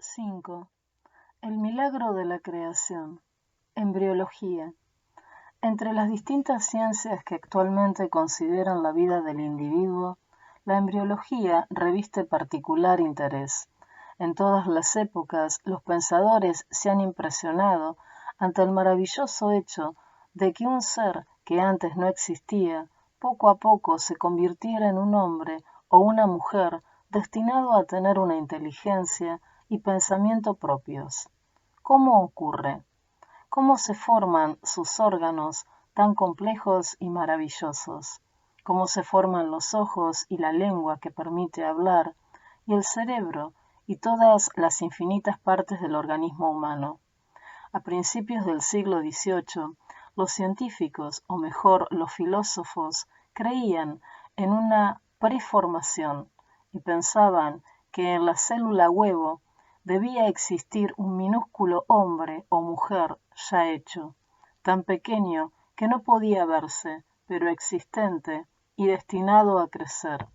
5. El milagro de la creación. Embriología. Entre las distintas ciencias que actualmente consideran la vida del individuo, la embriología reviste particular interés. En todas las épocas, los pensadores se han impresionado ante el maravilloso hecho de que un ser que antes no existía, poco a poco se convirtiera en un hombre o una mujer destinado a tener una inteligencia y pensamiento propios. ¿Cómo ocurre? ¿Cómo se forman sus órganos tan complejos y maravillosos? ¿Cómo se forman los ojos y la lengua que permite hablar, y el cerebro y todas las infinitas partes del organismo humano? A principios del siglo XVIII, los científicos, o mejor los filósofos, creían en una preformación y pensaban que en la célula huevo debía existir un minúsculo hombre o mujer ya hecho, tan pequeño que no podía verse, pero existente y destinado a crecer.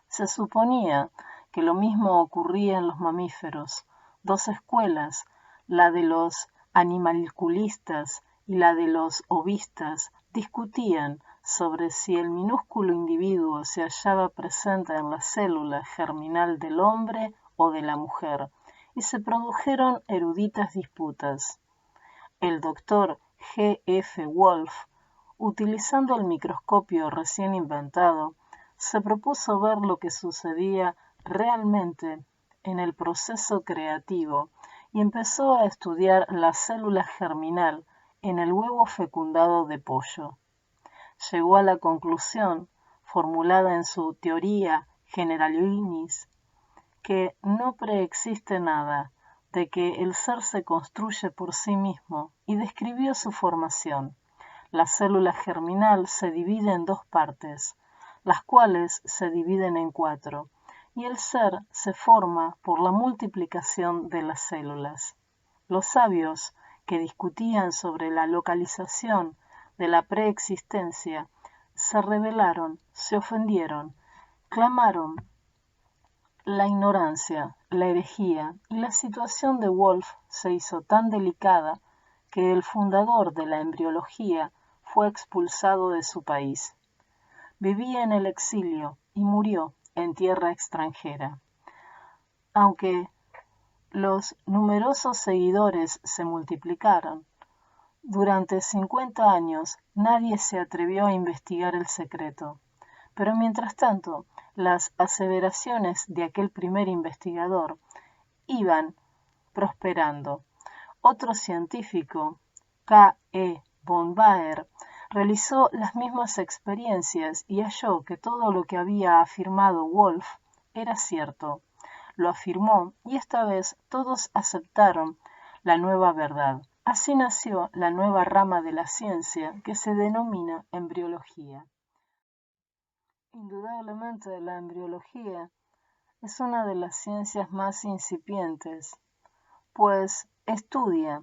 Se suponía que lo mismo ocurría en los mamíferos. Dos escuelas, la de los animalculistas y la de los ovistas, discutían sobre si el minúsculo individuo se hallaba presente en la célula germinal del hombre o de la mujer, y se produjeron eruditas disputas. El doctor G. F. Wolf, utilizando el microscopio recién inventado, se propuso ver lo que sucedía realmente en el proceso creativo y empezó a estudiar la célula germinal en el huevo fecundado de pollo. Llegó a la conclusión, formulada en su Teoría Generalinis, que no preexiste nada, de que el ser se construye por sí mismo, y describió su formación. La célula germinal se divide en dos partes, las cuales se dividen en 4, y el ser se forma por la multiplicación de las células. Los sabios, que discutían sobre la localización de la preexistencia, se rebelaron, se ofendieron, clamaron la ignorancia, la herejía, y la situación de Wolf se hizo tan delicada que el fundador de la embriología fue expulsado de su país. Vivía en el exilio y murió en tierra extranjera. Aunque los numerosos seguidores se multiplicaron, durante 50 años nadie se atrevió a investigar el secreto. Pero mientras tanto, las aseveraciones de aquel primer investigador iban prosperando. Otro científico, K. E. von Baer, realizó las mismas experiencias y halló que todo lo que había afirmado Wolf era cierto. Lo afirmó y esta vez todos aceptaron la nueva verdad. Así nació la nueva rama de la ciencia que se denomina embriología. Indudablemente la embriología es una de las ciencias más incipientes, pues estudia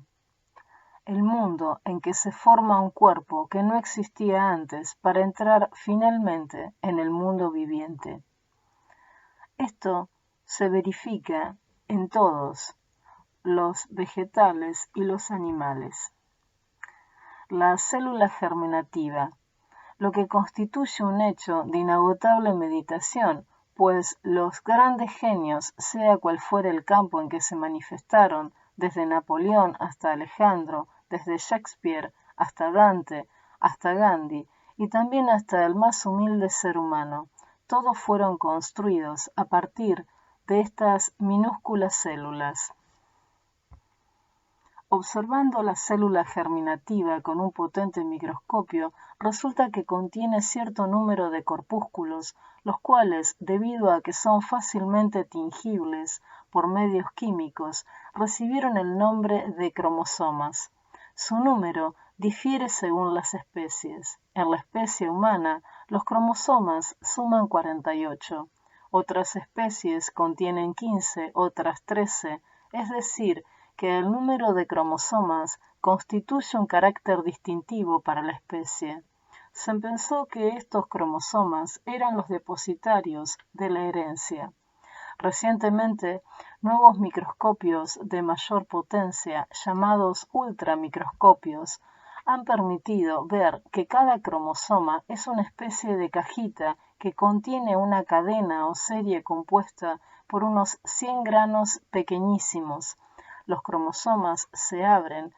el mundo en que se forma un cuerpo que no existía antes para entrar finalmente en el mundo viviente. Esto se verifica en todos los vegetales y los animales. La célula germinativa, lo que constituye un hecho de inagotable meditación, pues los grandes genios, sea cual fuera el campo en que se manifestaron, desde Napoleón hasta Alejandro, desde Shakespeare hasta Dante, hasta Gandhi, y también hasta el más humilde ser humano, todos fueron construidos a partir de estas minúsculas células. Observando la célula germinativa con un potente microscopio, resulta que contiene cierto número de corpúsculos, los cuales, debido a que son fácilmente tingibles por medios químicos, recibieron el nombre de cromosomas. Su número difiere según las especies. En la especie humana, los cromosomas suman 48. Otras especies contienen 15, otras 13, es decir, que el número de cromosomas constituye un carácter distintivo para la especie. Se pensó que estos cromosomas eran los depositarios de la herencia. Recientemente, nuevos microscopios de mayor potencia, llamados ultramicroscopios, han permitido ver que cada cromosoma es una especie de cajita que contiene una cadena o serie compuesta por unos 100 granos pequeñísimos. Los cromosomas se abren,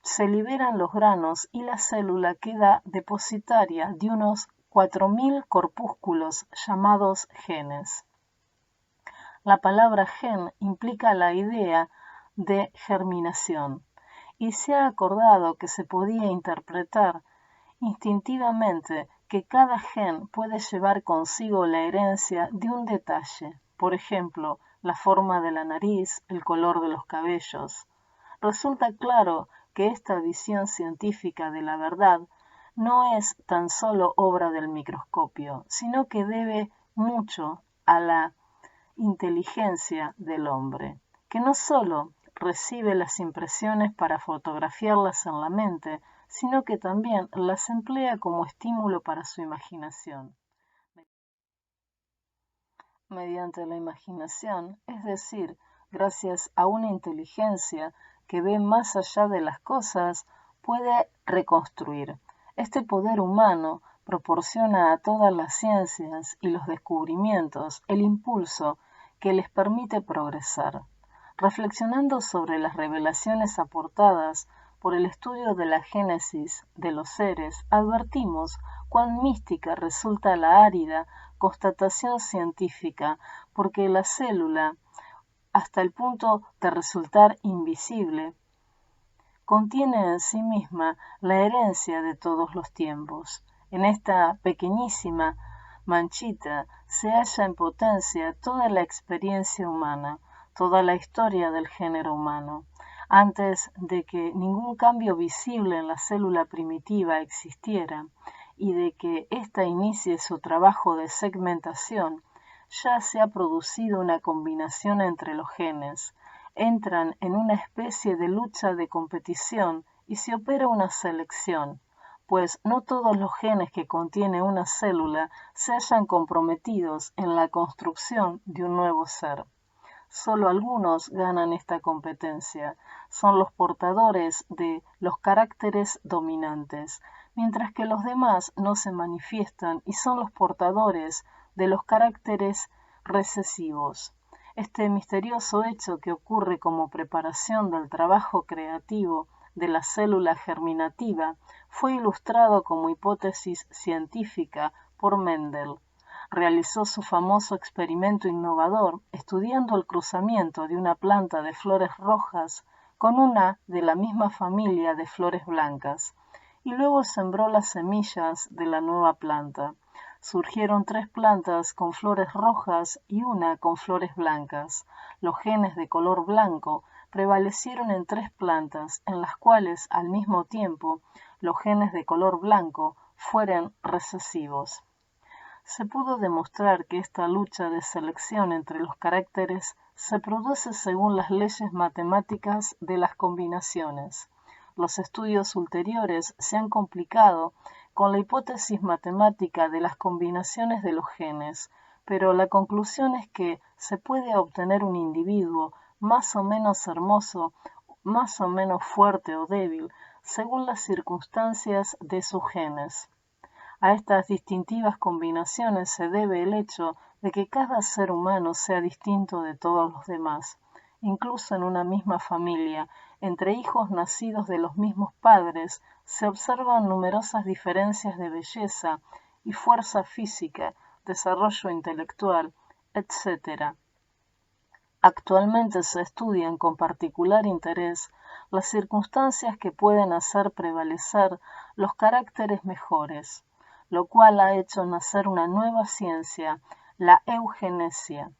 se liberan los granos y la célula queda depositaria de unos 4.000 corpúsculos llamados genes. La palabra gen implica la idea de germinación y se ha acordado que se podía interpretar instintivamente que cada gen puede llevar consigo la herencia de un detalle, por ejemplo, la forma de la nariz, el color de los cabellos. Resulta claro que esta visión científica de la verdad no es tan solo obra del microscopio, sino que debe mucho a la inteligencia del hombre, que no solo recibe las impresiones para fotografiarlas en la mente, sino que también las emplea como estímulo para su imaginación. Mediante la imaginación, es decir, gracias a una inteligencia que ve más allá de las cosas, puede reconstruir. Este poder humano proporciona a todas las ciencias y los descubrimientos el impulso que les permite progresar. Reflexionando sobre las revelaciones aportadas por el estudio de la génesis de los seres, advertimos cuán mística resulta la árida constatación científica, porque la célula, hasta el punto de resultar invisible, contiene en sí misma la herencia de todos los tiempos. En esta pequeñísima manchita se halla en potencia toda la experiencia humana, toda la historia del género humano. Antes de que ningún cambio visible en la célula primitiva existiera y de que ésta inicie su trabajo de segmentación, ya se ha producido una combinación entre los genes. Entran en una especie de lucha de competición y se opera una selección, pues no todos los genes que contiene una célula se hallan comprometidos en la construcción de un nuevo ser. Solo algunos ganan esta competencia, son los portadores de los caracteres dominantes, mientras que los demás no se manifiestan y son los portadores de los caracteres recesivos. Este misterioso hecho que ocurre como preparación del trabajo creativo de la célula germinativa fue ilustrado como hipótesis científica por Mendel. Realizó su famoso experimento innovador estudiando el cruzamiento de una planta de flores rojas con una de la misma familia de flores blancas, y luego sembró las semillas de la nueva planta. Surgieron 3 plantas con flores rojas y una con flores blancas. Los genes de color blanco prevalecieron en 3 plantas, en las cuales al mismo tiempo los genes de color blanco fueron recesivos. Se pudo demostrar que esta lucha de selección entre los caracteres se produce según las leyes matemáticas de las combinaciones. Los estudios ulteriores se han complicado con la hipótesis matemática de las combinaciones de los genes, pero la conclusión es que se puede obtener un individuo más o menos hermoso, más o menos fuerte o débil, según las circunstancias de sus genes. A estas distintivas combinaciones se debe el hecho de que cada ser humano sea distinto de todos los demás. Incluso en una misma familia, entre hijos nacidos de los mismos padres, se observan numerosas diferencias de belleza y fuerza física, desarrollo intelectual, etc. Actualmente se estudian con particular interés las circunstancias que pueden hacer prevalecer los caracteres mejores, lo cual ha hecho nacer una nueva ciencia, la eugenesia.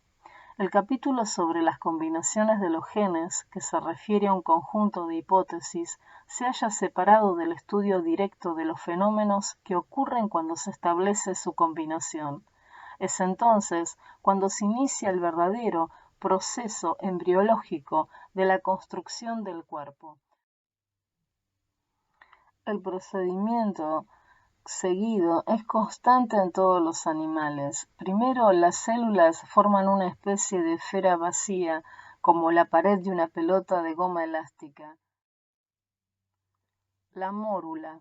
El capítulo sobre las combinaciones de los genes, que se refiere a un conjunto de hipótesis, se halla separado del estudio directo de los fenómenos que ocurren cuando se establece su combinación. Es entonces cuando se inicia el verdadero proceso embriológico de la construcción del cuerpo. El procedimiento seguido es constante en todos los animales. Primero, las células forman una especie de esfera vacía, como la pared de una pelota de goma elástica, la mórula.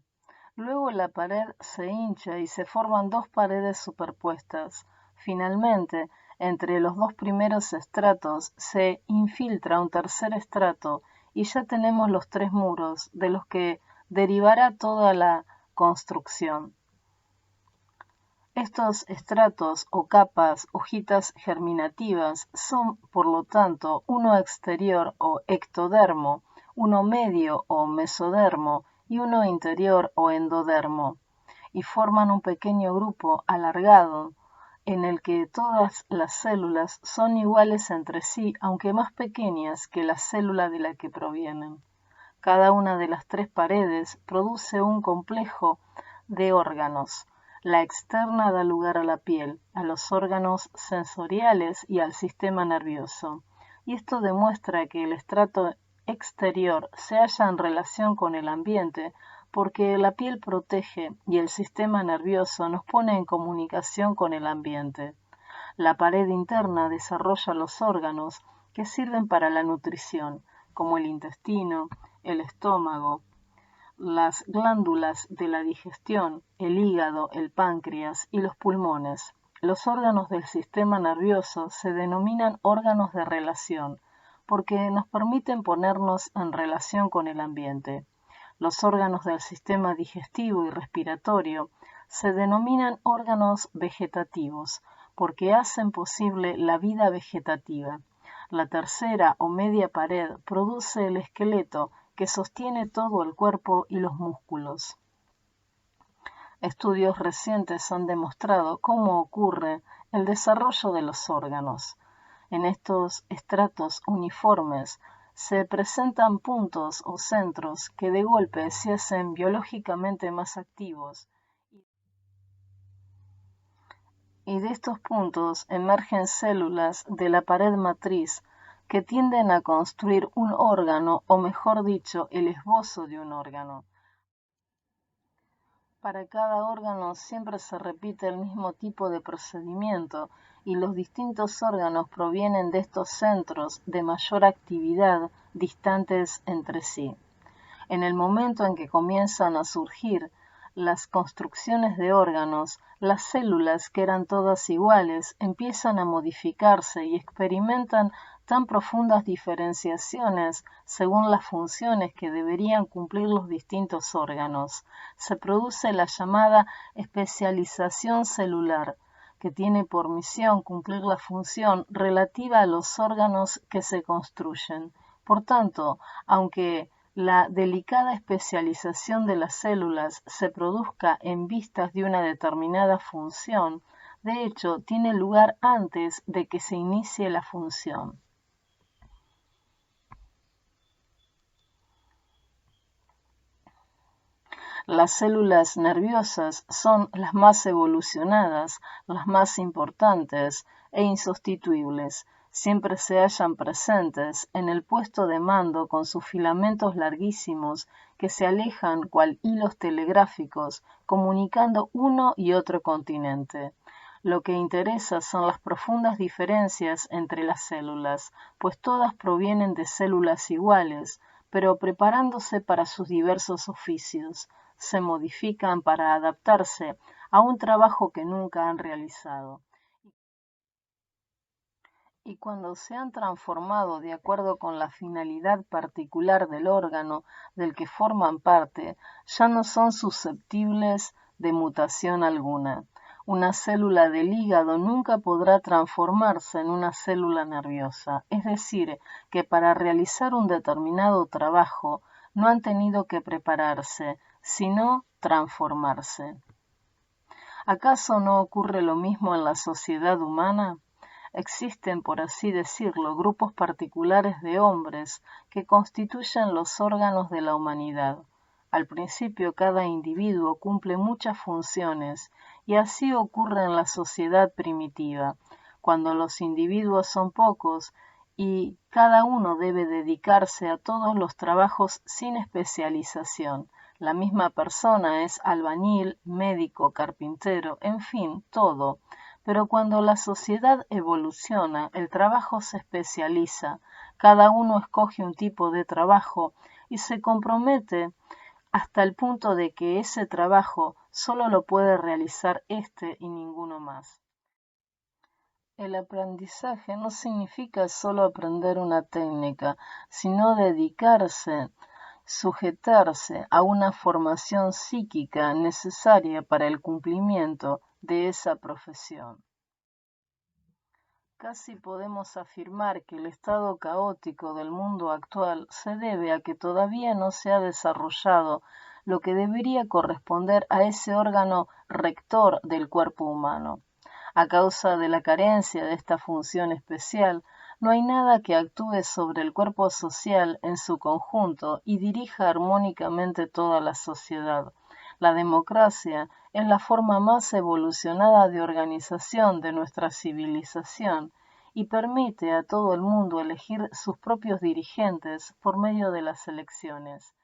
Luego la pared se hincha y se forman dos paredes superpuestas. Finalmente, entre los dos primeros estratos se infiltra un tercer estrato y ya tenemos los tres muros, de los que derivará toda la construcción. Estos estratos o capas, hojitas germinativas, son, por lo tanto, uno exterior o ectodermo, uno medio o mesodermo y uno interior o endodermo, y forman un pequeño grupo alargado en el que todas las células son iguales entre sí, aunque más pequeñas que la célula de la que provienen. Cada una de las tres paredes produce un complejo de órganos. La externa da lugar a la piel, a los órganos sensoriales y al sistema nervioso. Y esto demuestra que el estrato exterior se halla en relación con el ambiente porque la piel protege y el sistema nervioso nos pone en comunicación con el ambiente. La pared interna desarrolla los órganos que sirven para la nutrición, como el intestino, el estómago, las glándulas de la digestión, el hígado, el páncreas y los pulmones. Los órganos del sistema nervioso se denominan órganos de relación porque nos permiten ponernos en relación con el ambiente. Los órganos del sistema digestivo y respiratorio se denominan órganos vegetativos porque hacen posible la vida vegetativa. La tercera o media pared produce el esqueleto que sostiene todo el cuerpo y los músculos. Estudios recientes han demostrado cómo ocurre el desarrollo de los órganos. En estos estratos uniformes se presentan puntos o centros que de golpe se hacen biológicamente más activos y de estos puntos emergen células de la pared matriz que tienden a construir un órgano, o mejor dicho, el esbozo de un órgano. Para cada órgano siempre se repite el mismo tipo de procedimiento y los distintos órganos provienen de estos centros de mayor actividad distantes entre sí. En el momento en que comienzan a surgir las construcciones de órganos, las células, que eran todas iguales, empiezan a modificarse y experimentan tan profundas diferenciaciones según las funciones que deberían cumplir los distintos órganos. Se produce la llamada especialización celular, que tiene por misión cumplir la función relativa a los órganos que se construyen. Por tanto, aunque la delicada especialización de las células se produzca en vistas de una determinada función, de hecho, tiene lugar antes de que se inicie la función. Las células nerviosas son las más evolucionadas, las más importantes e insustituibles. Siempre se hallan presentes en el puesto de mando con sus filamentos larguísimos que se alejan cual hilos telegráficos, comunicando uno y otro continente. Lo que interesa son las profundas diferencias entre las células, pues todas provienen de células iguales, pero preparándose para sus diversos oficios, se modifican para adaptarse a un trabajo que nunca han realizado. Y cuando se han transformado de acuerdo con la finalidad particular del órgano del que forman parte, ya no son susceptibles de mutación alguna. Una célula del hígado nunca podrá transformarse en una célula nerviosa, es decir, que para realizar un determinado trabajo no han tenido que prepararse, sino transformarse. ¿Acaso no ocurre lo mismo en la sociedad humana? Existen, por así decirlo, grupos particulares de hombres que constituyen los órganos de la humanidad. Al principio cada individuo cumple muchas funciones y así ocurre en la sociedad primitiva, cuando los individuos son pocos y cada uno debe dedicarse a todos los trabajos sin especialización. La misma persona es albañil, médico, carpintero, en fin, todo. Pero cuando la sociedad evoluciona, el trabajo se especializa, cada uno escoge un tipo de trabajo y se compromete hasta el punto de que ese trabajo solo lo puede realizar éste y ninguno más. El aprendizaje no significa solo aprender una técnica, sino dedicarse, sujetarse a una formación psíquica necesaria para el cumplimiento de esa profesión. Casi podemos afirmar que el estado caótico del mundo actual se debe a que todavía no se ha desarrollado lo que debería corresponder a ese órgano rector del cuerpo humano. A causa de la carencia de esta función especial, no hay nada que actúe sobre el cuerpo social en su conjunto y dirija armónicamente toda la sociedad. La democracia es la forma más evolucionada de organización de nuestra civilización y permite a todo el mundo elegir sus propios dirigentes por medio de las elecciones.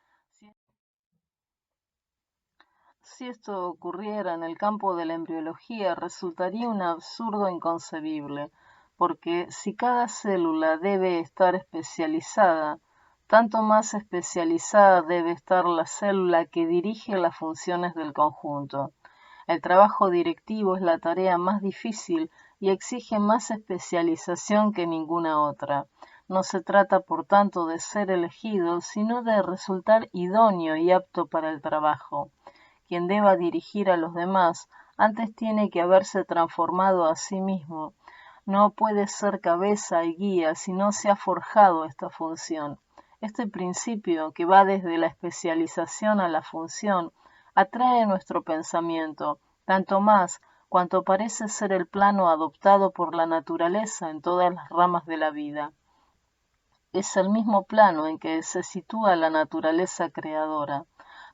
Si esto ocurriera en el campo de la embriología, resultaría un absurdo inconcebible, porque si cada célula debe estar especializada, tanto más especializada debe estar la célula que dirige las funciones del conjunto. El trabajo directivo es la tarea más difícil y exige más especialización que ninguna otra. No se trata, por tanto, de ser elegido, sino de resultar idóneo y apto para el trabajo. Quien deba dirigir a los demás, antes tiene que haberse transformado a sí mismo. No puede ser cabeza y guía si no se ha forjado esta función. Este principio, que va desde la especialización a la función, atrae nuestro pensamiento, tanto más cuanto parece ser el plano adoptado por la naturaleza en todas las ramas de la vida. Es el mismo plano en que se sitúa la naturaleza creadora,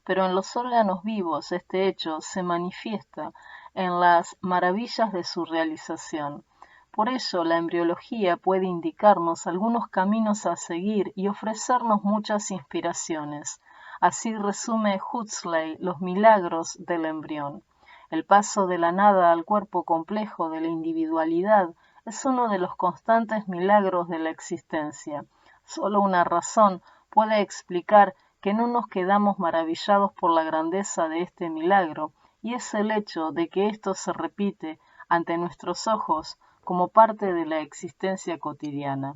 pero en los órganos vivos este hecho se manifiesta en las maravillas de su realización. Por ello, la embriología puede indicarnos algunos caminos a seguir y ofrecernos muchas inspiraciones. Así resume Huxley los milagros del embrión. El paso de la nada al cuerpo complejo de la individualidad es uno de los constantes milagros de la existencia. Solo una razón puede explicar que no nos quedamos maravillados por la grandeza de este milagro, y es el hecho de que esto se repite ante nuestros ojos como parte de la existencia cotidiana.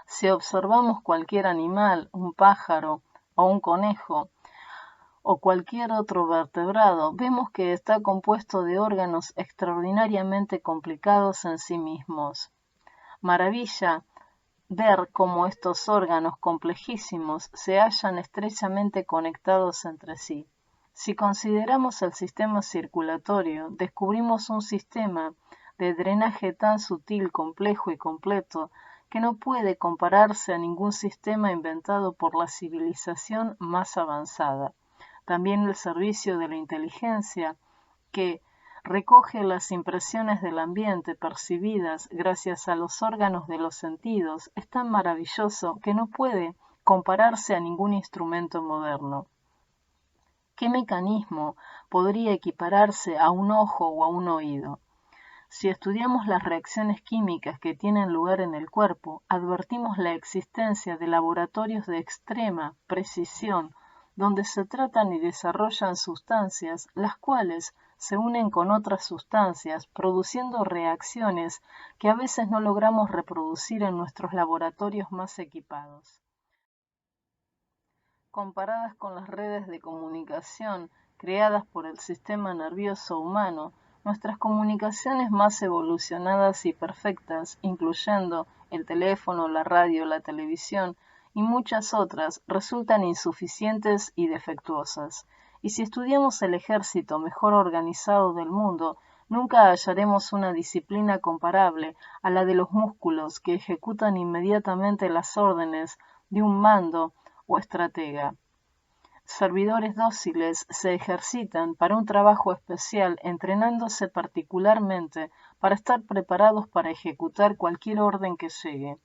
Si observamos cualquier animal, un pájaro o un conejo, o cualquier otro vertebrado, vemos que está compuesto de órganos extraordinariamente complicados en sí mismos. Maravilla ver cómo estos órganos complejísimos se hallan estrechamente conectados entre sí. Si consideramos el sistema circulatorio, descubrimos un sistema de drenaje tan sutil, complejo y completo que no puede compararse a ningún sistema inventado por la civilización más avanzada. También el servicio de la inteligencia, que recoge las impresiones del ambiente percibidas gracias a los órganos de los sentidos, es tan maravilloso que no puede compararse a ningún instrumento moderno. ¿Qué mecanismo podría equipararse a un ojo o a un oído? Si estudiamos las reacciones químicas que tienen lugar en el cuerpo, advertimos la existencia de laboratorios de extrema precisión, donde se tratan y desarrollan sustancias, las cuales se unen con otras sustancias, produciendo reacciones que a veces no logramos reproducir en nuestros laboratorios más equipados. Comparadas con las redes de comunicación creadas por el sistema nervioso humano, nuestras comunicaciones más evolucionadas y perfectas, incluyendo el teléfono, la radio, la televisión y muchas otras, resultan insuficientes y defectuosas. Y si estudiamos el ejército mejor organizado del mundo, nunca hallaremos una disciplina comparable a la de los músculos que ejecutan inmediatamente las órdenes de un mando o estratega. Servidores dóciles se ejercitan para un trabajo especial, entrenándose particularmente para estar preparados para ejecutar cualquier orden que llegue.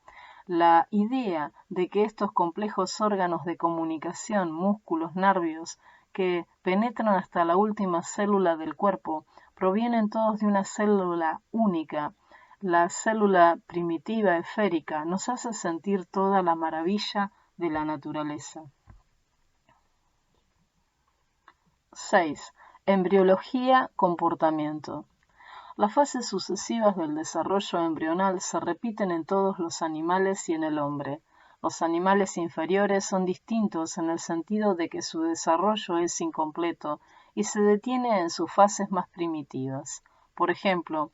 La idea de que estos complejos órganos de comunicación, músculos, nervios, que penetran hasta la última célula del cuerpo, provienen todos de una célula única, la célula primitiva esférica, nos hace sentir toda la maravilla de la naturaleza. 6. Embriología, comportamiento. Las fases sucesivas del desarrollo embrional se repiten en todos los animales y en el hombre. Los animales inferiores son distintos en el sentido de que su desarrollo es incompleto y se detiene en sus fases más primitivas. Por ejemplo,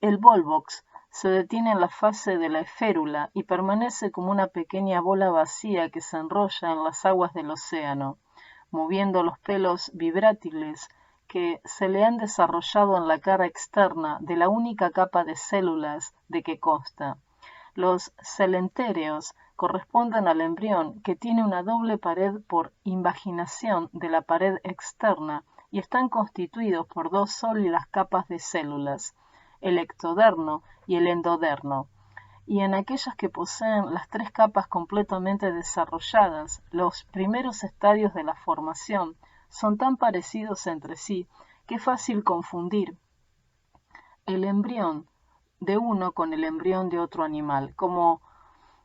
el volvox se detiene en la fase de la eférula y permanece como una pequeña bola vacía que se enrolla en las aguas del océano, moviendo los pelos vibrátiles que se le han desarrollado en la cara externa de la única capa de células de que consta. Los celentéreos corresponden al embrión, que tiene una doble pared por invaginación de la pared externa y están constituidos por dos sólidas capas de células, el ectodermo y el endodermo. Y en aquellas que poseen las tres capas completamente desarrolladas, los primeros estadios de la formación son tan parecidos entre sí que es fácil confundir el embrión de uno con el embrión de otro animal, como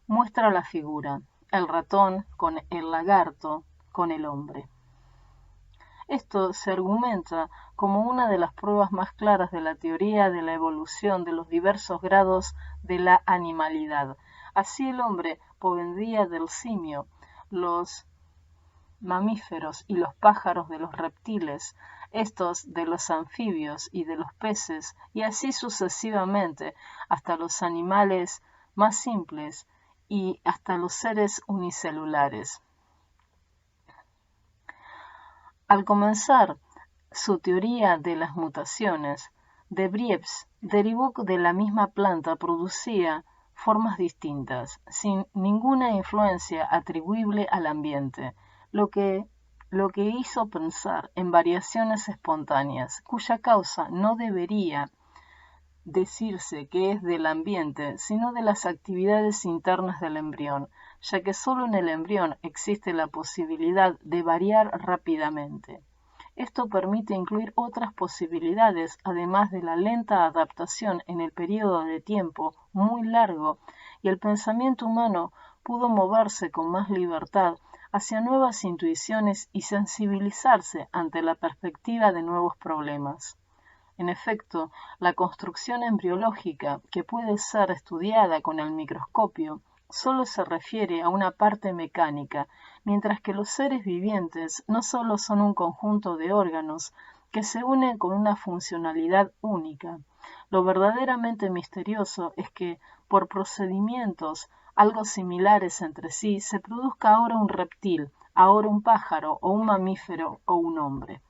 muestra la figura, el ratón con el lagarto con el hombre. Esto se argumenta como una de las pruebas más claras de la teoría de la evolución de los diversos grados de la animalidad. Así el hombre provendría del simio, los mamíferos y los pájaros de los reptiles, estos de los anfibios y de los peces, y así sucesivamente hasta los animales más simples y hasta los seres unicelulares. Al comenzar su teoría de las mutaciones, de Vries derivó de la misma planta producía formas distintas, sin ninguna influencia atribuible al ambiente, lo que hizo pensar en variaciones espontáneas, cuya causa no debería decirse que es del ambiente, sino de las actividades internas del embrión, ya que solo en el embrión existe la posibilidad de variar rápidamente. Esto permite incluir otras posibilidades, además de la lenta adaptación en el periodo de tiempo muy largo, y el pensamiento humano pudo moverse con más libertad hacia nuevas intuiciones y sensibilizarse ante la perspectiva de nuevos problemas. En efecto, la construcción embriológica, que puede ser estudiada con el microscopio, solo se refiere a una parte mecánica, mientras que los seres vivientes no solo son un conjunto de órganos que se unen con una funcionalidad única. Lo verdaderamente misterioso es que, por procedimientos algo similares entre sí, se produzca ahora un reptil, ahora un pájaro o un mamífero o un hombre.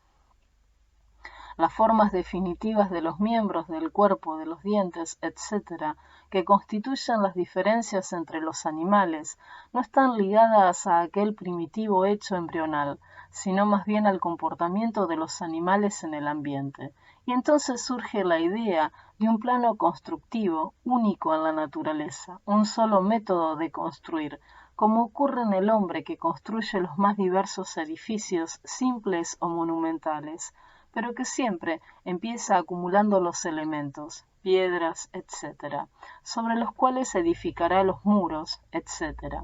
Las formas definitivas de los miembros del cuerpo, de los dientes, etc., que constituyen las diferencias entre los animales, no están ligadas a aquel primitivo hecho embrional, sino más bien al comportamiento de los animales en el ambiente. Y entonces surge la idea de un plano constructivo único en la naturaleza, un solo método de construir, como ocurre en el hombre que construye los más diversos edificios, simples o monumentales, pero que siempre empieza acumulando los elementos, piedras, etc., sobre los cuales edificará los muros, etc.,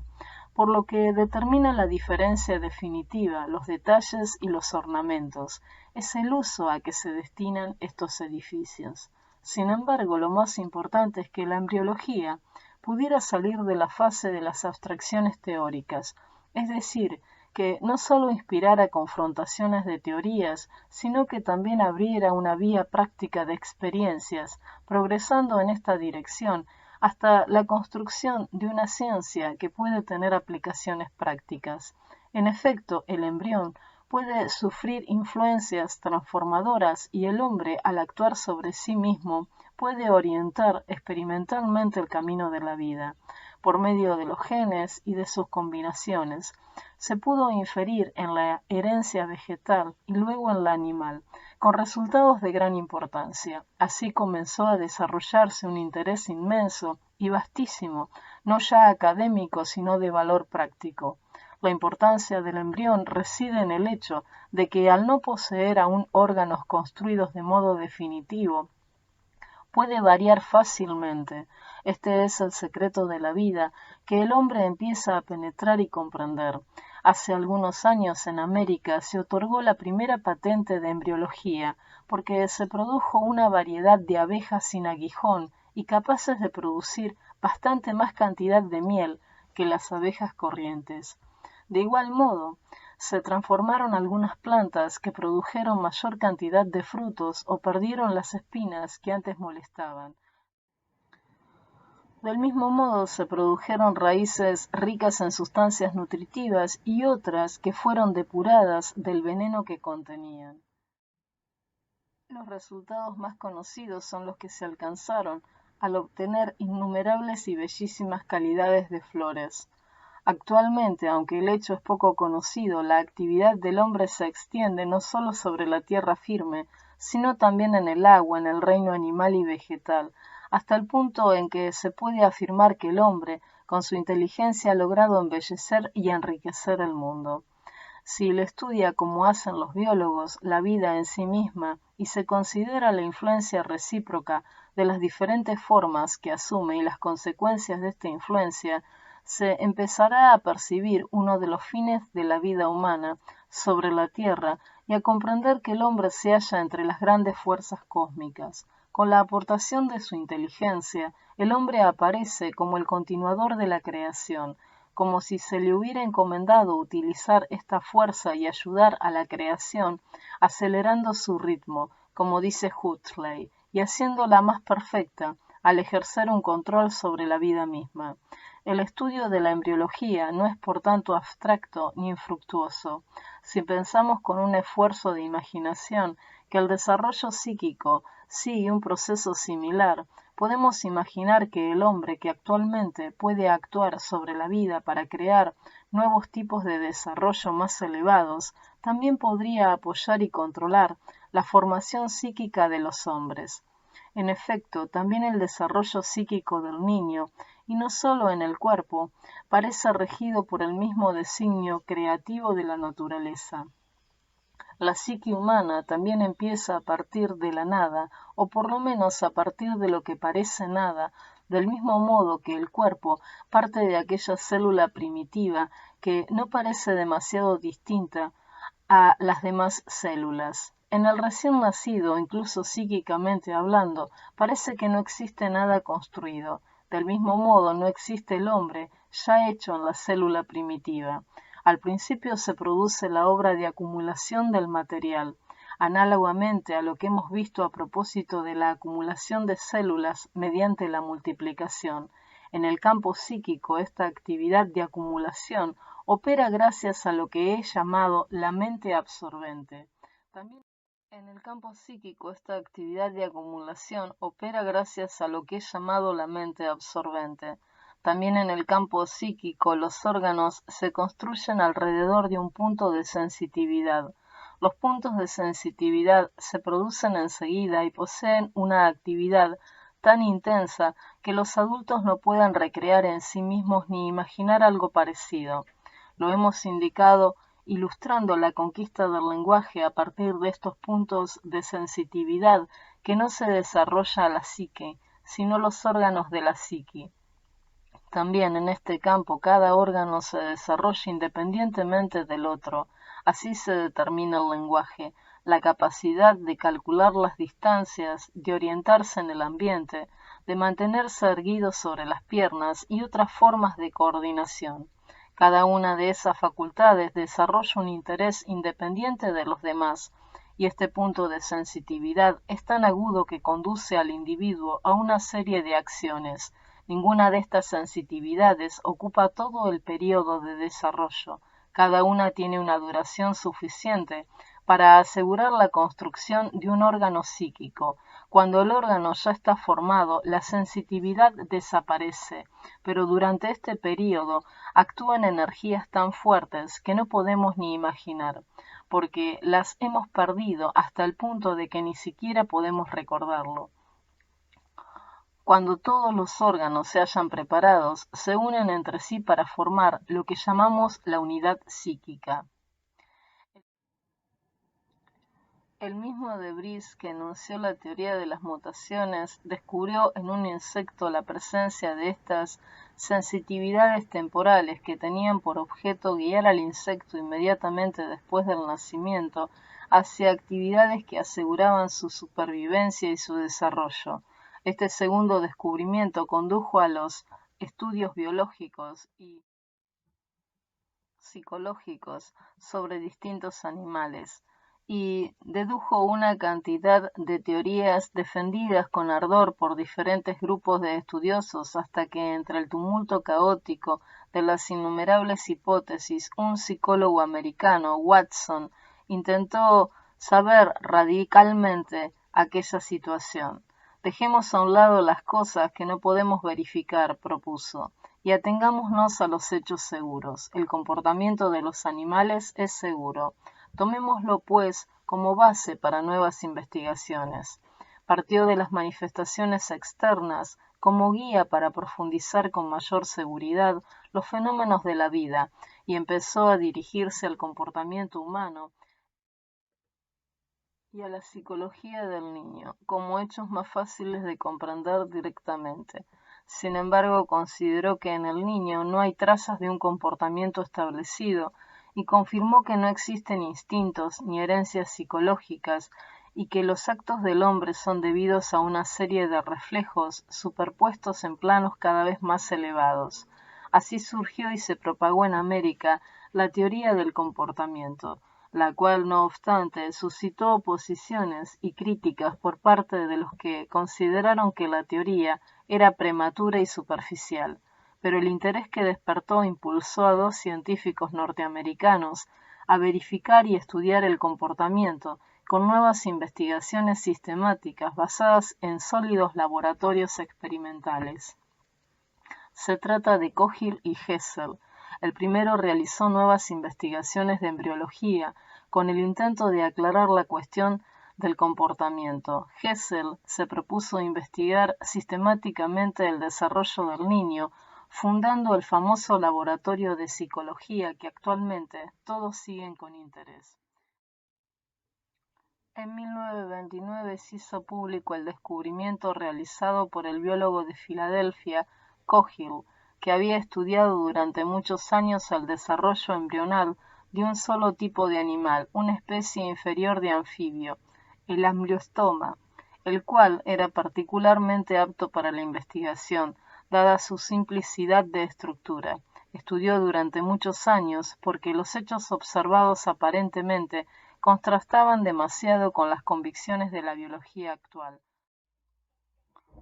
por lo que determina la diferencia definitiva, los detalles y los ornamentos, es el uso a que se destinan estos edificios. Sin embargo, lo más importante es que la embriología pudiera salir de la fase de las abstracciones teóricas, es decir, que no solo inspirara confrontaciones de teorías, sino que también abriera una vía práctica de experiencias, progresando en esta dirección hasta la construcción de una ciencia que puede tener aplicaciones prácticas. En efecto, el embrión puede sufrir influencias transformadoras y el hombre, al actuar sobre sí mismo, puede orientar experimentalmente el camino de la vida. Por medio de los genes y de sus combinaciones, se pudo inferir en la herencia vegetal y luego en la animal, con resultados de gran importancia. Así comenzó a desarrollarse un interés inmenso y vastísimo, no ya académico, sino de valor práctico. La importancia del embrión reside en el hecho de que al no poseer aún órganos construidos de modo definitivo, puede variar fácilmente. Este es el secreto de la vida que el hombre empieza a penetrar y comprender. Hace algunos años en América se otorgó la primera patente de embriología porque se produjo una variedad de abejas sin aguijón y capaces de producir bastante más cantidad de miel que las abejas corrientes. De igual modo, se transformaron algunas plantas que produjeron mayor cantidad de frutos o perdieron las espinas que antes molestaban. Del mismo modo, se produjeron raíces ricas en sustancias nutritivas y otras que fueron depuradas del veneno que contenían. Los resultados más conocidos son los que se alcanzaron al obtener innumerables y bellísimas calidades de flores. Actualmente, aunque el hecho es poco conocido, la actividad del hombre se extiende no solo sobre la tierra firme, sino también en el agua, en el reino animal y vegetal, hasta el punto en que se puede afirmar que el hombre, con su inteligencia, ha logrado embellecer y enriquecer el mundo. Si le estudia como hacen los biólogos la vida en sí misma y se considera la influencia recíproca de las diferentes formas que asume y las consecuencias de esta influencia, se empezará a percibir uno de los fines de la vida humana sobre la Tierra y a comprender que el hombre se halla entre las grandes fuerzas cósmicas. Con la aportación de su inteligencia, el hombre aparece como el continuador de la creación, como si se le hubiera encomendado utilizar esta fuerza y ayudar a la creación, acelerando su ritmo, como dice Huxley, y haciéndola más perfecta al ejercer un control sobre la vida misma. El estudio de la embriología no es por tanto abstracto ni infructuoso. Si pensamos con un esfuerzo de imaginación que el desarrollo psíquico sigue un proceso similar, podemos imaginar que el hombre que actualmente puede actuar sobre la vida para crear nuevos tipos de desarrollo más elevados, también podría apoyar y controlar la formación psíquica de los hombres. En efecto, también el desarrollo psíquico del niño, y no solo en el cuerpo, parece regido por el mismo designio creativo de la naturaleza. La psique humana también empieza a partir de la nada, o por lo menos a partir de lo que parece nada, del mismo modo que el cuerpo parte de aquella célula primitiva que no parece demasiado distinta a las demás células. En el recién nacido, incluso psíquicamente hablando, parece que no existe nada construido. Del mismo modo, no existe el hombre ya hecho en la célula primitiva. Al principio se produce la obra de acumulación del material, análogamente a lo que hemos visto a propósito de la acumulación de células mediante la multiplicación. En el campo psíquico, esta actividad de acumulación opera gracias a lo que he llamado la mente absorbente. También en el campo psíquico, esta actividad de acumulación opera gracias a lo que he llamado la mente absorbente. También en el campo psíquico, los órganos se construyen alrededor de un punto de sensitividad. Los puntos de sensitividad se producen enseguida y poseen una actividad tan intensa que los adultos no puedan recrear en sí mismos ni imaginar algo parecido. Lo hemos indicado ilustrando la conquista del lenguaje a partir de estos puntos de sensitividad que no se desarrolla la psique, sino los órganos de la psique. También en este campo cada órgano se desarrolla independientemente del otro. Así se determina el lenguaje, la capacidad de calcular las distancias, de orientarse en el ambiente, de mantenerse erguido sobre las piernas y otras formas de coordinación. Cada una de esas facultades desarrolla un interés independiente de los demás, y este punto de sensitividad es tan agudo que conduce al individuo a una serie de acciones. Ninguna de estas sensitividades ocupa todo el periodo de desarrollo. Cada una tiene una duración suficiente para asegurar la construcción de un órgano psíquico. Cuando el órgano ya está formado, la sensitividad desaparece, pero durante este periodo actúan energías tan fuertes que no podemos ni imaginar, porque las hemos perdido hasta el punto de que ni siquiera podemos recordarlo. Cuando todos los órganos se hayan preparados, se unen entre sí para formar lo que llamamos la unidad psíquica. El mismo De Vries, que enunció la teoría de las mutaciones, descubrió en un insecto la presencia de estas sensitividades temporales que tenían por objeto guiar al insecto inmediatamente después del nacimiento hacia actividades que aseguraban su supervivencia y su desarrollo. Este segundo descubrimiento condujo a los estudios biológicos y psicológicos sobre distintos animales y dedujo una cantidad de teorías defendidas con ardor por diferentes grupos de estudiosos hasta que entre el tumulto caótico de las innumerables hipótesis, un psicólogo americano, Watson, intentó saber radicalmente aquella situación. Dejemos a un lado las cosas que no podemos verificar, propuso, y atengámonos a los hechos seguros. El comportamiento de los animales es seguro. Tomémoslo, pues, como base para nuevas investigaciones. Partió de las manifestaciones externas como guía para profundizar con mayor seguridad los fenómenos de la vida y empezó a dirigirse al comportamiento humano y a la psicología del niño como hechos más fáciles de comprender directamente. Sin embargo, consideró que en el niño no hay trazas de un comportamiento establecido y confirmó que no existen instintos ni herencias psicológicas y que los actos del hombre son debidos a una serie de reflejos superpuestos en planos cada vez más elevados. Así surgió y se propagó en América la teoría del comportamiento, la cual, no obstante, suscitó oposiciones y críticas por parte de los que consideraron que la teoría era prematura y superficial, pero el interés que despertó impulsó a dos científicos norteamericanos a verificar y estudiar el comportamiento con nuevas investigaciones sistemáticas basadas en sólidos laboratorios experimentales. Se trata de Cogill y Hessel. El primero realizó nuevas investigaciones de embriología con el intento de aclarar la cuestión del comportamiento. Hessel se propuso investigar sistemáticamente el desarrollo del niño, fundando el famoso laboratorio de psicología que actualmente todos siguen con interés. En 1929 se hizo público el descubrimiento realizado por el biólogo de Filadelfia, Cogill, que había estudiado durante muchos años el desarrollo embrional de un solo tipo de animal, una especie inferior de anfibio, el ambliostoma, el cual era particularmente apto para la investigación, dada su simplicidad de estructura. Estudió durante muchos años porque los hechos observados aparentemente contrastaban demasiado con las convicciones de la biología actual.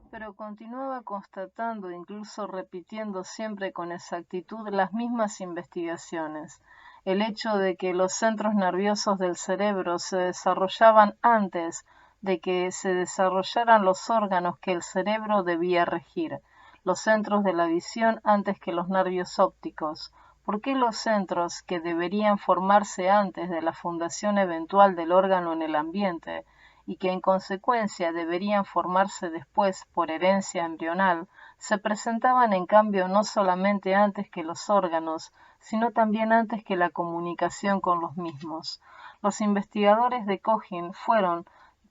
Pero continuaba constatando, incluso repitiendo siempre con exactitud las mismas investigaciones. El hecho de que los centros nerviosos del cerebro se desarrollaban antes de que se desarrollaran los órganos que el cerebro debía regir, los centros de la visión antes que los nervios ópticos. ¿Por qué los centros que deberían formarse antes de la fundación eventual del órgano en el ambiente y que en consecuencia deberían formarse después por herencia embrional, se presentaban en cambio no solamente antes que los órganos, sino también antes que la comunicación con los mismos? Los investigadores de Cogill fueron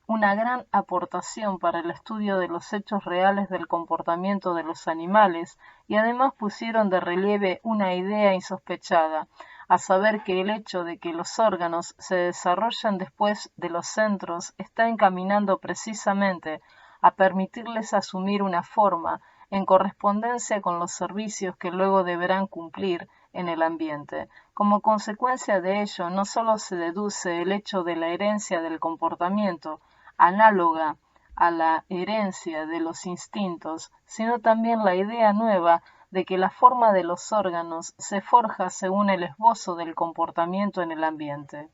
una gran aportación para el estudio de los hechos reales del comportamiento de los animales y además pusieron de relieve una idea insospechada, a saber que el hecho de que los órganos se desarrollen después de los centros está encaminando precisamente a permitirles asumir una forma en correspondencia con los servicios que luego deberán cumplir en el ambiente. Como consecuencia de ello, no solo se deduce el hecho de la herencia del comportamiento, análoga a la herencia de los instintos, sino también la idea nueva de que la forma de los órganos se forja según el esbozo del comportamiento en el ambiente.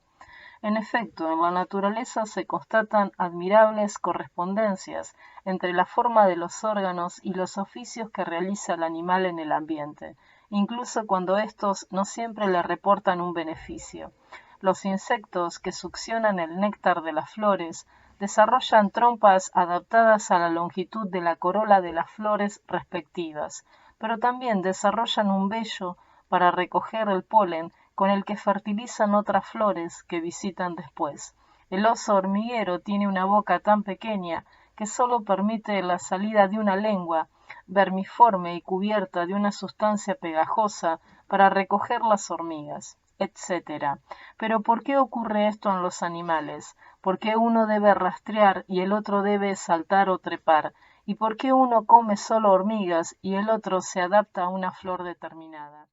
En efecto, en la naturaleza se constatan admirables correspondencias entre la forma de los órganos y los oficios que realiza el animal en el ambiente, incluso cuando estos no siempre le reportan un beneficio. Los insectos que succionan el néctar de las flores desarrollan trompas adaptadas a la longitud de la corola de las flores respectivas, pero también desarrollan un vello para recoger el polen con el que fertilizan otras flores que visitan después. El oso hormiguero tiene una boca tan pequeña que solo permite la salida de una lengua vermiforme y cubierta de una sustancia pegajosa para recoger las hormigas, etc. Pero ¿por qué ocurre esto en los animales? ¿Por qué uno debe rastrear y el otro debe saltar o trepar? ¿Y por qué uno come solo hormigas y el otro se adapta a una flor determinada?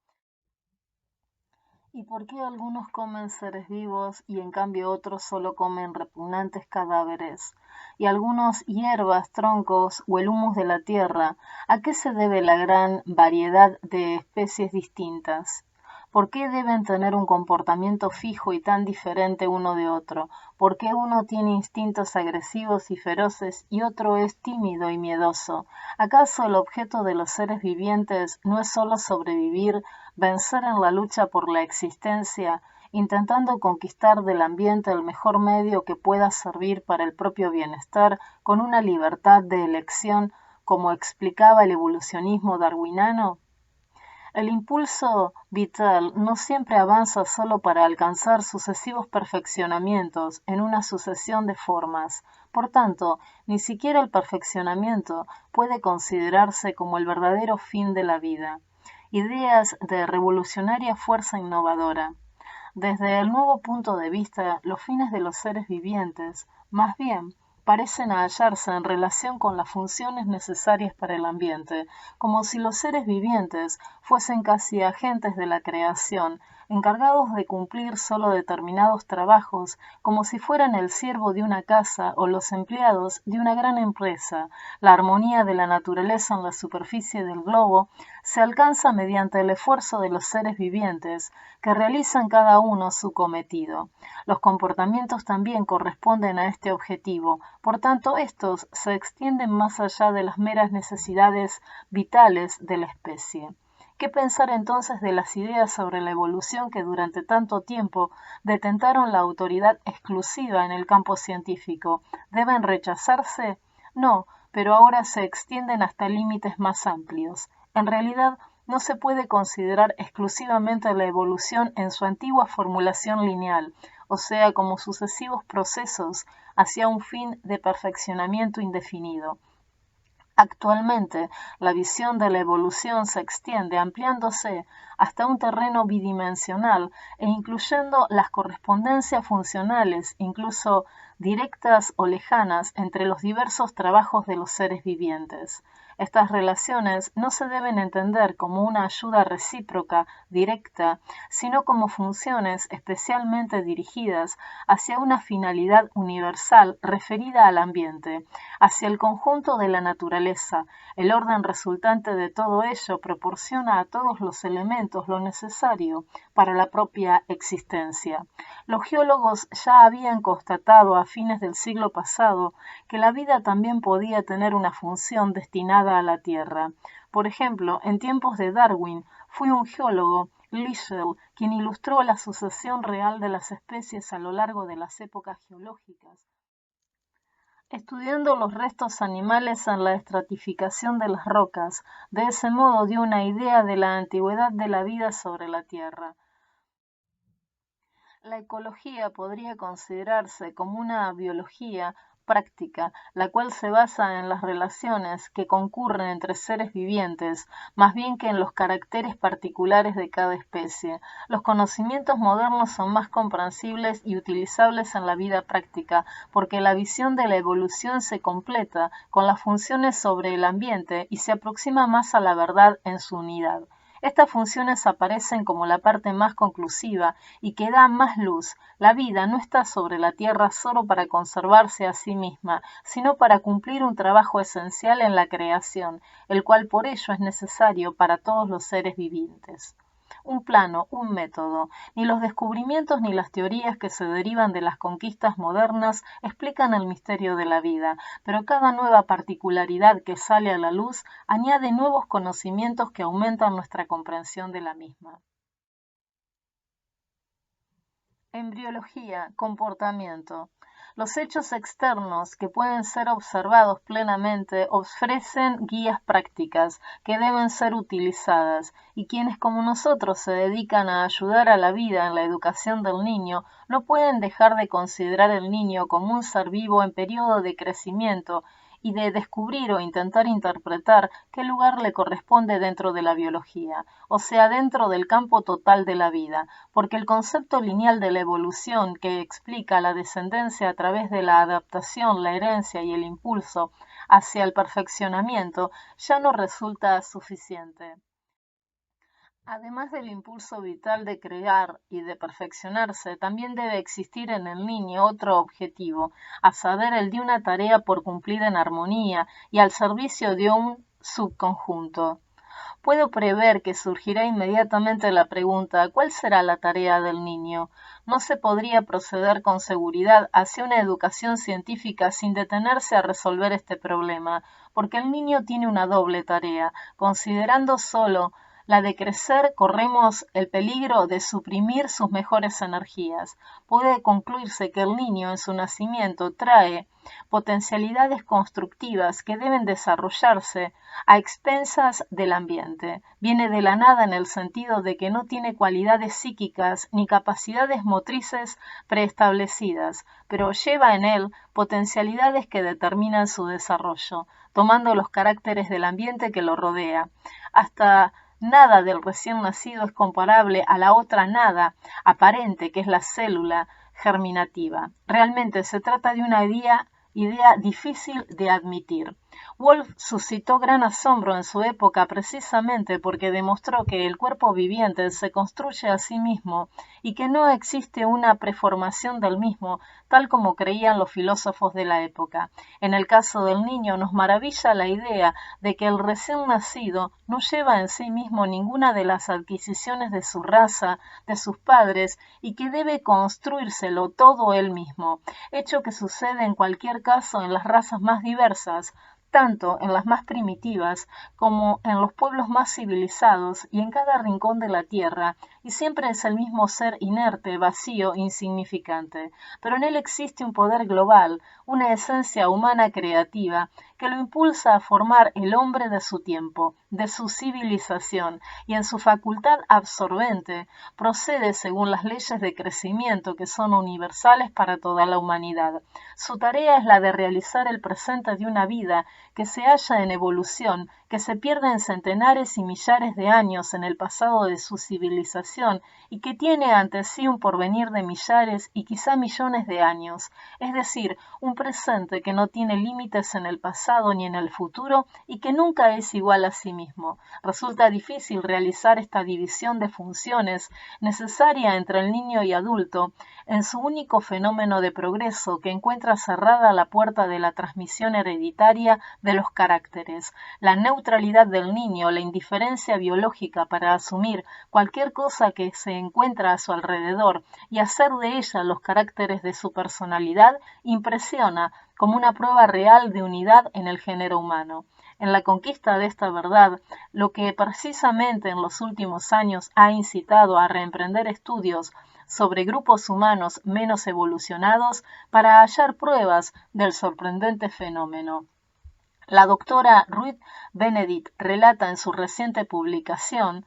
¿Y por qué algunos comen seres vivos y en cambio otros solo comen repugnantes cadáveres? Y algunos hierbas, troncos o el humus de la tierra. ¿A qué se debe la gran variedad de especies distintas? ¿Por qué deben tener un comportamiento fijo y tan diferente uno de otro? ¿Por qué uno tiene instintos agresivos y feroces y otro es tímido y miedoso? ¿Acaso el objeto de los seres vivientes no es solo sobrevivir, vencer en la lucha por la existencia, intentando conquistar del ambiente el mejor medio que pueda servir para el propio bienestar, con una libertad de elección, como explicaba el evolucionismo darwiniano? El impulso vital no siempre avanza solo para alcanzar sucesivos perfeccionamientos en una sucesión de formas. Por tanto, ni siquiera el perfeccionamiento puede considerarse como el verdadero fin de la vida. Ideas de revolucionaria fuerza innovadora. Desde el nuevo punto de vista, los fines de los seres vivientes, más bien, parecen hallarse en relación con las funciones necesarias para el ambiente, como si los seres vivientes fuesen casi agentes de la creación, encargados de cumplir solo determinados trabajos, como si fueran el siervo de una casa o los empleados de una gran empresa. La armonía de la naturaleza en la superficie del globo se alcanza mediante el esfuerzo de los seres vivientes, que realizan cada uno su cometido. Los comportamientos también corresponden a este objetivo, por tanto estos se extienden más allá de las meras necesidades vitales de la especie. ¿Qué pensar entonces de las ideas sobre la evolución que durante tanto tiempo detentaron la autoridad exclusiva en el campo científico? ¿Deben rechazarse? No, pero ahora se extienden hasta límites más amplios. En realidad, no se puede considerar exclusivamente la evolución en su antigua formulación lineal, o sea, como sucesivos procesos hacia un fin de perfeccionamiento indefinido. Actualmente, la visión de la evolución se extiende ampliándose hasta un terreno bidimensional e incluyendo las correspondencias funcionales, incluso directas o lejanas, entre los diversos trabajos de los seres vivientes. Estas relaciones no se deben entender como una ayuda recíproca directa, sino como funciones especialmente dirigidas hacia una finalidad universal referida al ambiente, hacia el conjunto de la naturaleza. El orden resultante de todo ello proporciona a todos los elementos lo necesario para la propia existencia. Los geólogos ya habían constatado a fines del siglo pasado que la vida también podía tener una función destinada a la Tierra. Por ejemplo, en tiempos de Darwin, fue un geólogo, Liesel, quien ilustró la sucesión real de las especies a lo largo de las épocas geológicas, estudiando los restos animales en la estratificación de las rocas. De ese modo dio una idea de la antigüedad de la vida sobre la Tierra. La ecología podría considerarse como una biología práctica, la cual se basa en las relaciones que concurren entre seres vivientes, más bien que en los caracteres particulares de cada especie. Los conocimientos modernos son más comprensibles y utilizables en la vida práctica, porque la visión de la evolución se completa con las funciones sobre el ambiente y se aproxima más a la verdad en su unidad. Estas funciones aparecen como la parte más conclusiva y que da más luz. La vida no está sobre la tierra solo para conservarse a sí misma, sino para cumplir un trabajo esencial en la creación, el cual por ello es necesario para todos los seres vivientes. Un plano, un método. Ni los descubrimientos ni las teorías que se derivan de las conquistas modernas explican el misterio de la vida, pero cada nueva particularidad que sale a la luz añade nuevos conocimientos que aumentan nuestra comprensión de la misma. Embriología, comportamiento. Los hechos externos que pueden ser observados plenamente ofrecen guías prácticas que deben ser utilizadas y quienes como nosotros se dedican a ayudar a la vida en la educación del niño no pueden dejar de considerar el niño como un ser vivo en periodo de crecimiento y de descubrir o intentar interpretar qué lugar le corresponde dentro de la biología, o sea, dentro del campo total de la vida, porque el concepto lineal de la evolución que explica la descendencia a través de la adaptación, la herencia y el impulso hacia el perfeccionamiento ya no resulta suficiente. Además del impulso vital de crear y de perfeccionarse, también debe existir en el niño otro objetivo, a saber, el de una tarea por cumplir en armonía y al servicio de un subconjunto. Puedo prever que surgirá inmediatamente la pregunta ¿cuál será la tarea del niño? No se podría proceder con seguridad hacia una educación científica sin detenerse a resolver este problema, porque el niño tiene una doble tarea. Considerando solo la de crecer, corremos el peligro de suprimir sus mejores energías. Puede concluirse que el niño en su nacimiento trae potencialidades constructivas que deben desarrollarse a expensas del ambiente. Viene de la nada en el sentido de que no tiene cualidades psíquicas ni capacidades motrices preestablecidas, pero lleva en él potencialidades que determinan su desarrollo, tomando los caracteres del ambiente que lo rodea. Hasta nada del recién nacido es comparable a la otra nada aparente que es la célula germinativa. Realmente se trata de una idea difícil de admitir. Wolff suscitó gran asombro en su época precisamente porque demostró que el cuerpo viviente se construye a sí mismo y que no existe una preformación del mismo, tal como creían los filósofos de la época. En el caso del niño nos maravilla la idea de que el recién nacido no lleva en sí mismo ninguna de las adquisiciones de su raza, de sus padres, y que debe construírselo todo él mismo, hecho que sucede en cualquier caso en las razas más diversas, tanto en las más primitivas como en los pueblos más civilizados y en cada rincón de la tierra, y siempre es el mismo ser inerte, vacío, insignificante. Pero en él existe un poder global, una esencia humana creativa, que lo impulsa a formar el hombre de su tiempo, de su civilización, y en su facultad absorbente procede según las leyes de crecimiento que son universales para toda la humanidad. Su tarea es la de realizar el presente de una vida que se halla en evolución, que se pierde en centenares y millares de años en el pasado de su civilización y que tiene ante sí un porvenir de millares y quizá millones de años, es decir, un presente que no tiene límites en el pasado ni en el futuro y que nunca es igual a sí mismo. Resulta difícil realizar esta división de funciones necesaria entre el niño y adulto en su único fenómeno de progreso que encuentra cerrada la puerta de la transmisión hereditaria de los caracteres. La neutralidad del niño, la indiferencia biológica para asumir cualquier cosa que se encuentra a su alrededor y hacer de ella los caracteres de su personalidad, impresiona como una prueba real de unidad en el género humano. En la conquista de esta verdad, lo que precisamente en los últimos años ha incitado a reemprender estudios sobre grupos humanos menos evolucionados para hallar pruebas del sorprendente fenómeno. La doctora Ruth Benedict relata en su reciente publicación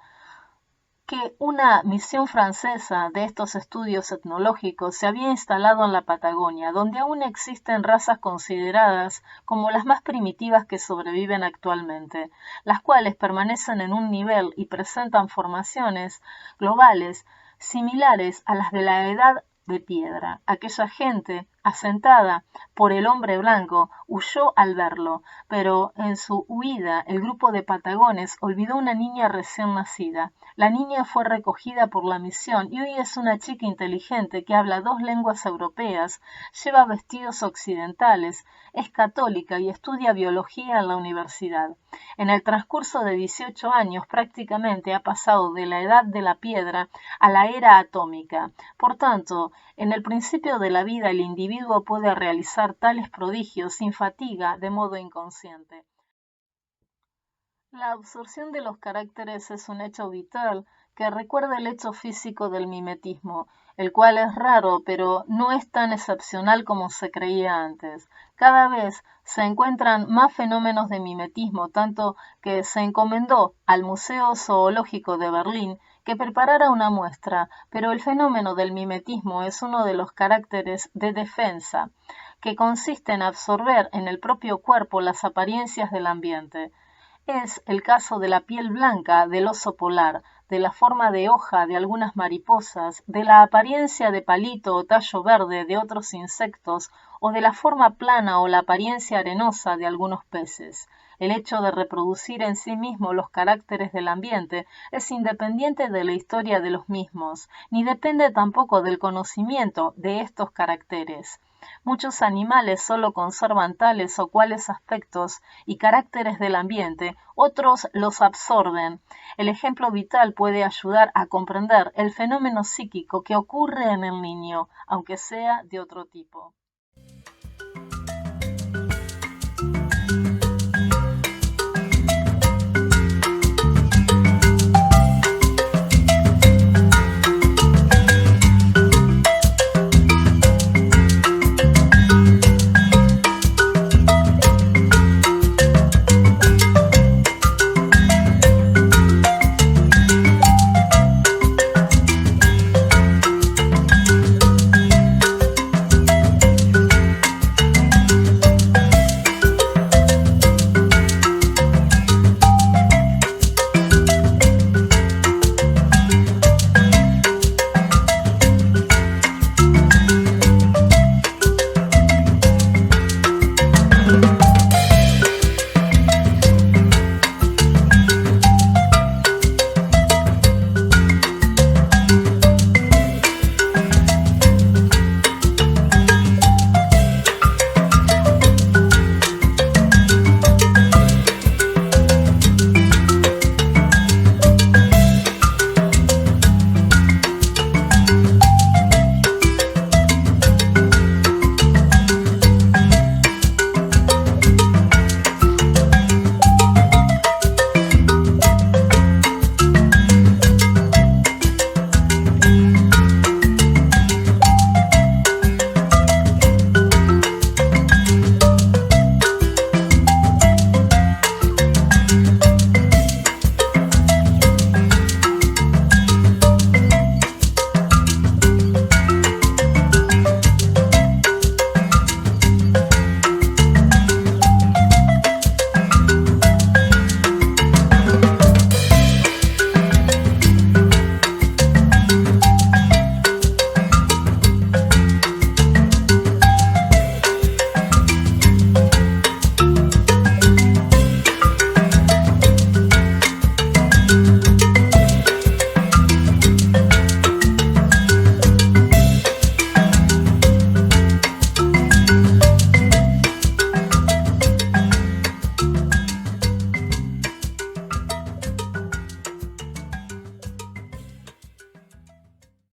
que una misión francesa de estos estudios etnológicos se había instalado en la Patagonia, donde aún existen razas consideradas como las más primitivas que sobreviven actualmente, las cuales permanecen en un nivel y presentan formaciones globales similares a las de la edad de piedra. Aquella gente, asentada por el hombre blanco, huyó al verlo, pero en su huida el grupo de patagones olvidó una niña recién nacida. La niña fue recogida por la misión y hoy es una chica inteligente que habla 2 lenguas europeas, lleva vestidos occidentales, es católica y estudia biología en la universidad. En el transcurso de 18 años prácticamente ha pasado de la edad de la piedra a la era atómica. Por tanto, en el principio de la vida el individuo puede realizar tales prodigios sin fatiga, de modo inconsciente. La absorción de los caracteres es un hecho vital que recuerda el hecho físico del mimetismo. el cual es raro, pero no es tan excepcional como se creía antes. Cada vez se encuentran más fenómenos de mimetismo, tanto que se encomendó al Museo Zoológico de Berlín que preparara una muestra, pero el fenómeno del mimetismo es uno de los caracteres de defensa, que consiste en absorber en el propio cuerpo las apariencias del ambiente. Es el caso de la piel blanca del oso polar, de la forma de hoja de algunas mariposas, de la apariencia de palito o tallo verde de otros insectos, o de la forma plana o la apariencia arenosa de algunos peces. El hecho de reproducir en sí mismo los caracteres del ambiente es independiente de la historia de los mismos, ni depende tampoco del conocimiento de estos caracteres. Muchos animales solo conservan tales o cuales aspectos y caracteres del ambiente, otros los absorben. El ejemplo vital puede ayudar a comprender el fenómeno psíquico que ocurre en el niño, aunque sea de otro tipo.